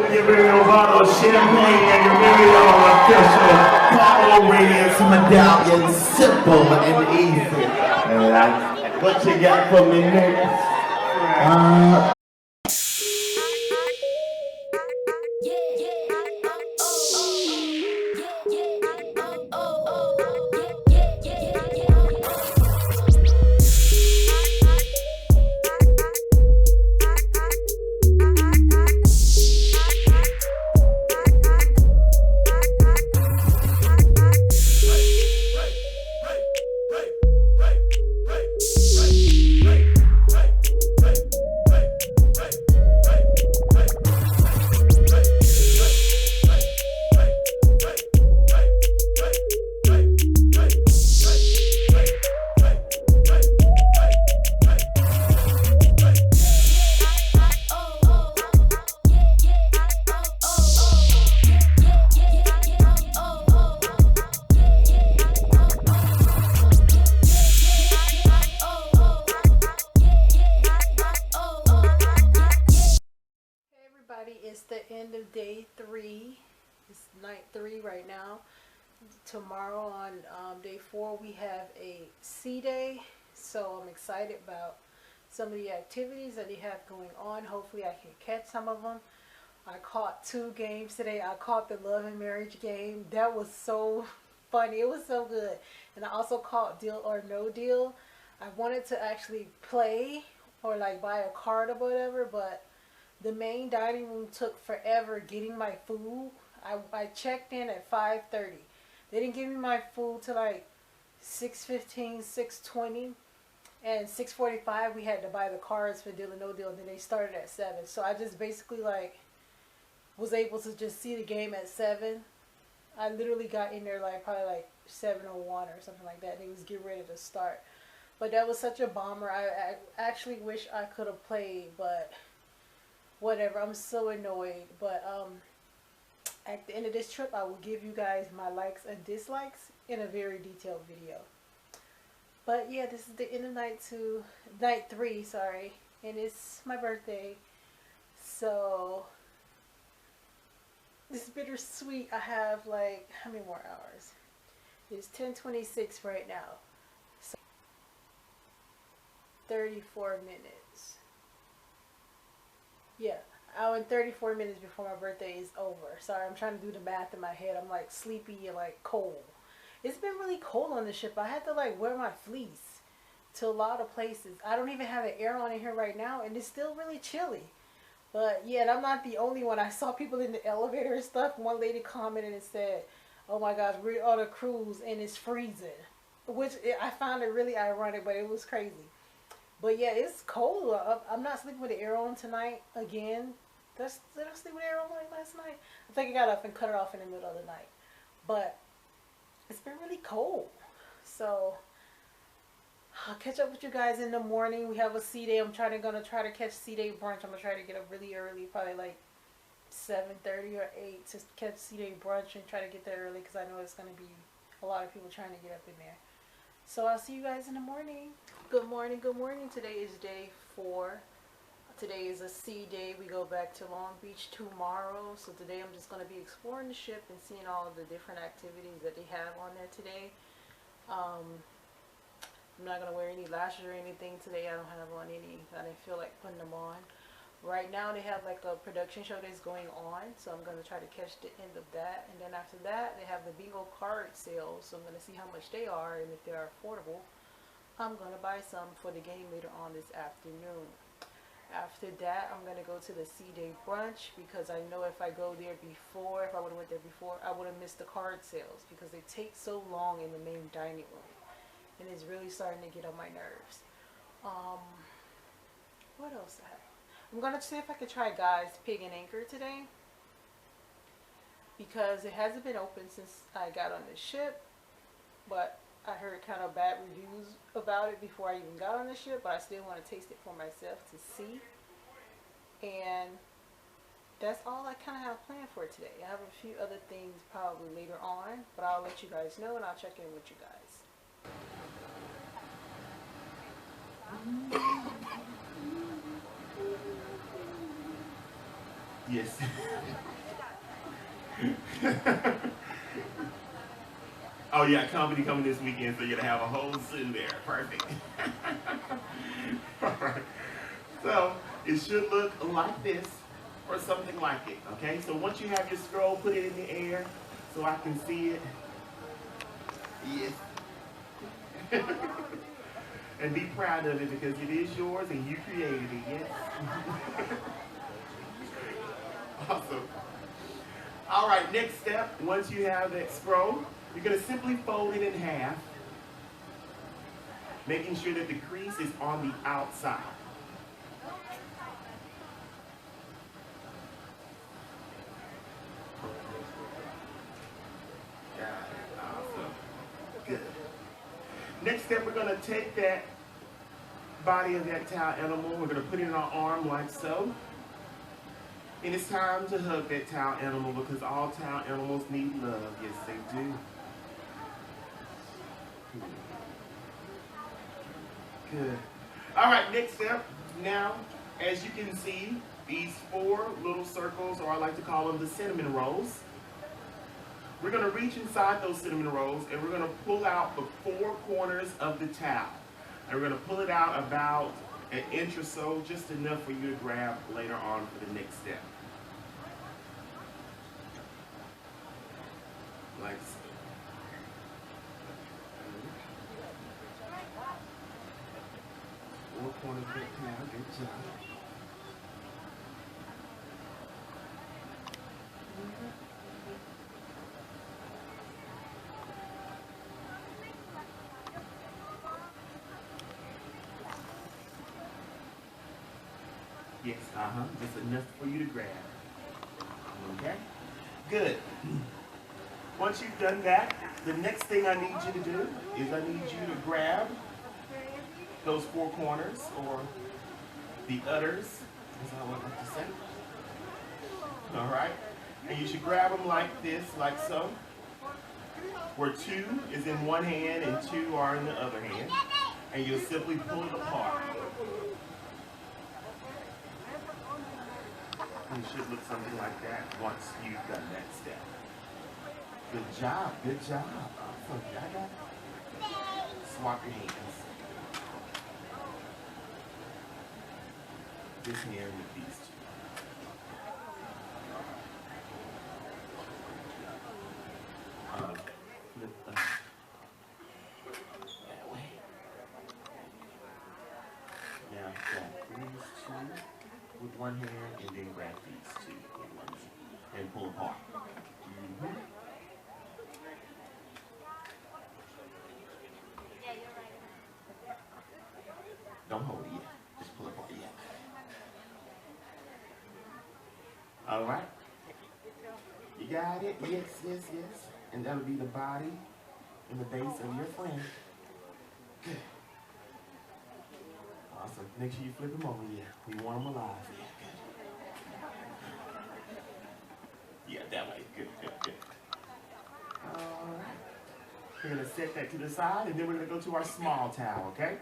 open your very own bottle of champagne and your very own official Carnival Radiance medallion. Simple and easy. And what you got for me next? It's the end of day 3. It's night 3 right now. Tomorrow on day 4 we have a sea day, so I'm excited about some of the activities that they have going on. Hopefully I can catch some of them. I caught 2 games today. I caught the love and marriage game. That was so funny. It was so good. And I also caught Deal or No Deal. I wanted to actually play or like buy a card or whatever, but the main dining room took forever getting my food. I checked in at 5:30. They didn't give me my food till like 6:15, 6:20. And 6:45 we had to buy the cards for Deal or No Deal, and then they started at 7. So I just basically like was able to just see the game at 7. I literally got in there like probably like 7:01 or something like that, and it was getting ready to start. But that was such a bummer. I actually wish I could have played, but whatever, I'm so annoyed. But at the end of this trip I will give you guys my likes and dislikes in a very detailed video. But yeah, this is the end of night 3, sorry, and it's my birthday, so this is bittersweet. I have like, how many more hours? It's 10:26 right now, so 34 minutes. Yeah, hour and 34 minutes before my birthday is over. Sorry, I'm trying to do the math in my head. I'm like sleepy and like cold. It's been really cold on the ship. I had to like wear my fleece to a lot of places. I don't even have an air on in here right now, and it's still really chilly. But yeah, and I'm not the only one. I saw people in the elevator and stuff. One lady commented and said, "Oh my gosh, we're on a cruise and it's freezing," which I found it really ironic, but it was crazy. But yeah, it's cold. I'm not sleeping with the air on tonight again. Did I sleep with the air on like last night? I think I got up and cut it off in the middle of the night. But it's been really cold. So I'll catch up with you guys in the morning. We have a sea day. I'm gonna try to catch sea day brunch. I'm gonna try to get up really early, probably like 7:30 or 8 to catch sea day brunch and try to get there early because I know it's gonna be a lot of people trying to get up in there. So I'll see you guys in the morning. Good morning, good morning. Today is day 4. Today is a sea day. We go back to Long Beach tomorrow. So today I'm just going to be exploring the ship and seeing all of the different activities that they have on there today. I'm not going to wear any lashes or anything today. I don't have on any. I didn't feel like putting them on. Right now they have like a production show that's going on, so I'm going to try to catch the end of that. And then after that they have the bingo card sales, so I'm going to see how much they are, and if they are affordable I'm going to buy some for the game later on this afternoon. After that I'm going to go to the sea day brunch, because I know if I go there before, if I would have went there before, I would have missed the card sales because they take so long in the main dining room, and it's really starting to get on my nerves. What else I have? I'm going to see if I could try Guy's Pig and Anchor today, because it hasn't been open since I got on the ship, but I heard kind of bad reviews about it before I even got on the ship, but I still want to taste it for myself to see. And that's all I kind of have planned for today. I have a few other things probably later on, but I'll let you guys know and I'll check in with you guys. Yes. Oh yeah, comedy coming this weekend, so you're gonna have a whole zoo there. Perfect. Alright. So it should look like this or something like it. Okay, so once you have your scroll, put it in the air so I can see it. Yes. And be proud of it because it is yours and you created it, yes. Awesome. All right, next step, once you have that scroll, you're gonna simply fold it in half, making sure that the crease is on the outside. Got it, awesome, good. Next step, we're gonna take that body of that towel animal, we're gonna put it in our arm like so. And it's time to hug that towel animal because all towel animals need love. Yes, they do. Good. All right, next step. Now, as you can see, these 4 little circles, or I like to call them the cinnamon rolls. We're going to reach inside those cinnamon rolls and we're going to pull out the 4 corners of the towel. And we're going to pull it out about an inch or so, just enough for you to grab later on for the next step. Like so. 4 corners of the towel, good job. Yes, just enough for you to grab. Okay? Good. Once you've done that, the next thing I need you to do is I need you to grab those 4 corners, or the udders, as I would like to say. All right? And you should grab them like this, like so, where 2 is in one hand and 2 are in the other hand. And you'll simply pull it apart. It should look something like that once you've done that step. Good job, good job. Awesome. I got it. Swap your hands. This hand with these 2. Flip that way. Now grab these 2 with one hand and then grab these 2 with one hand and pull apart. Don't hold it yet. Just pull apart yet. All right. You got it? Yes, yes, yes. And that'll be the body and the base of your friend. Good. Awesome. Make sure you flip them over. Yeah. We want them alive. Yeah, good. Yeah, that way. Good, good, good. All right. We're going to set that to the side, and then we're going to go to our small towel, okay?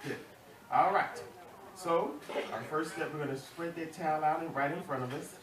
Good. All right. So, our first step, we're going to spread that towel out and right in front of us.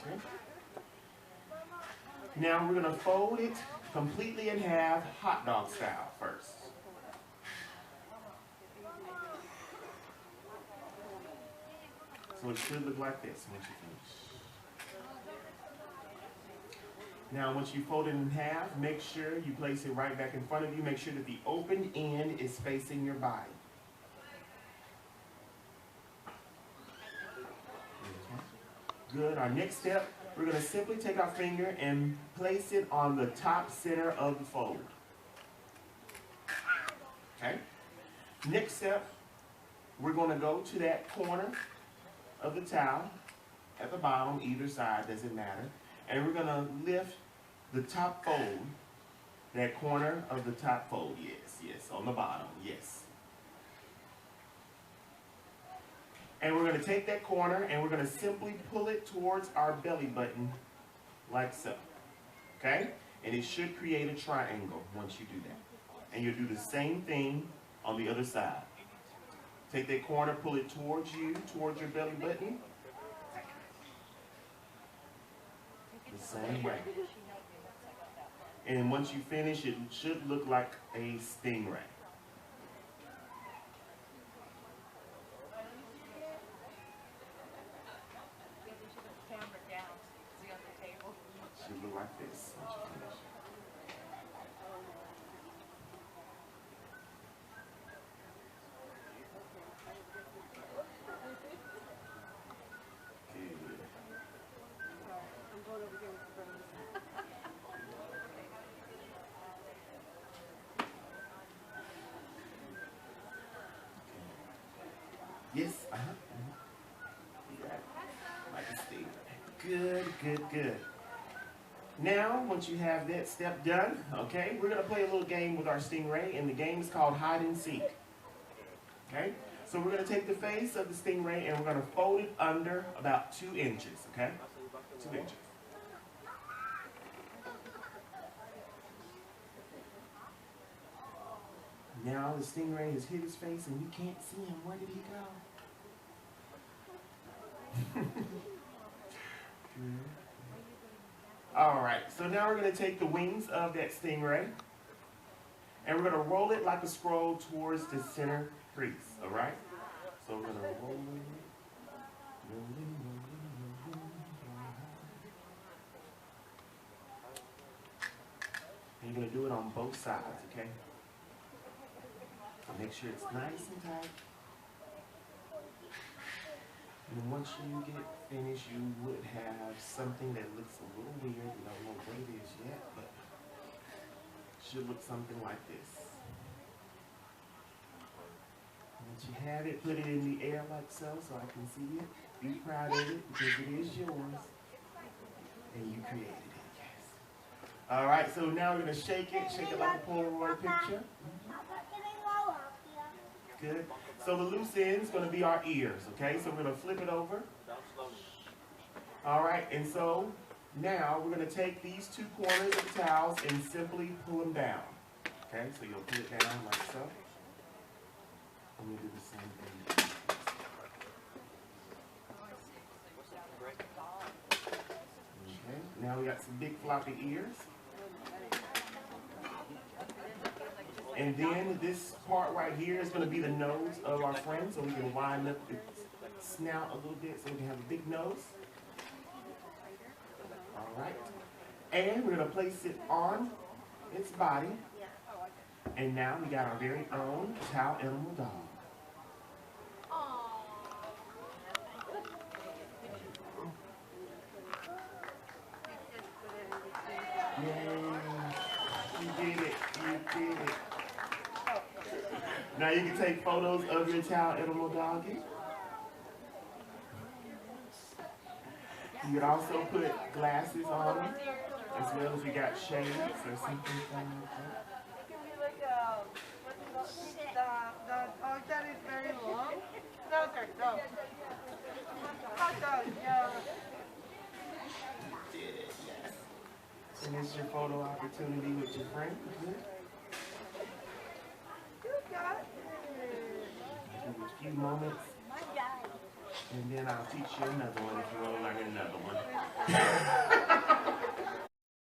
Okay. Now we're going to fold it completely in half, hot dog style first. So it should look like this once you finish. Now once you fold it in half, make sure you place it right back in front of you. Make sure that the open end is facing your body. Okay. Good. Our next step, we're going to simply take our finger and place it on the top center of the fold. Okay. Next step, we're going to go to that corner of the towel at the bottom, either side, doesn't matter. And we're going to lift the top fold, that corner of the top fold, yes, yes, on the bottom, yes. And we're going to take that corner and we're going to simply pull it towards our belly button like so. Okay? And it should create a triangle once you do that. And you'll do the same thing on the other side. Take that corner, pull it towards you, towards your belly button. The same way. And once you finish, it should look like a stingray. Should look like this once you finish. Yes, Yeah, like a stingray. Good, good, good. Now, once you have that step done, okay, we're going to play a little game with our stingray, and the game is called hide and seek. Okay, so we're going to take the face of the stingray and we're going to fold it under about 2 inches, okay? 2 inches. Now the stingray has hit his face and you can't see him. Where did he go? Alright, so now we're going to take the wings of that stingray and we're going to roll it like a scroll towards the center crease, alright? So we're going to roll it. And you're going to do it on both sides, okay? Make sure it's nice and tight. And once you get finished, you would have something that looks a little weird. We don't know what it is yet, but it should look something like this. Once you have it, put it in the air like so I can see it. Be proud of it because it is yours. And you created it, yes. Alright, so now we're going to shake it like a Polaroid picture. Good. So the loose end is going to be our ears, okay? So we're going to flip it over. All right, and so now we're going to take these 2 corners of the towels and simply pull them down. Okay, so you'll pull it down like so. I'm going to do the same thing. Okay, now we got some big floppy ears. And then this part right here is going to be the nose of our friend, so we can wind up the snout a little bit so we can have a big nose. All right. And we're going to place it on its body. And now we got our very own towel animal dog. Yay. You did it. You did it. Now you can take photos of your towel animal doggy. You can also put glasses on them, as well as you got shades or something like that. It can be like the that is very long. No, sir, no. Hot dog, yeah. You did it, yes. And it's your photo opportunity with your friend. Give you a few moments, and then I'll teach you another one if you want to learn another one.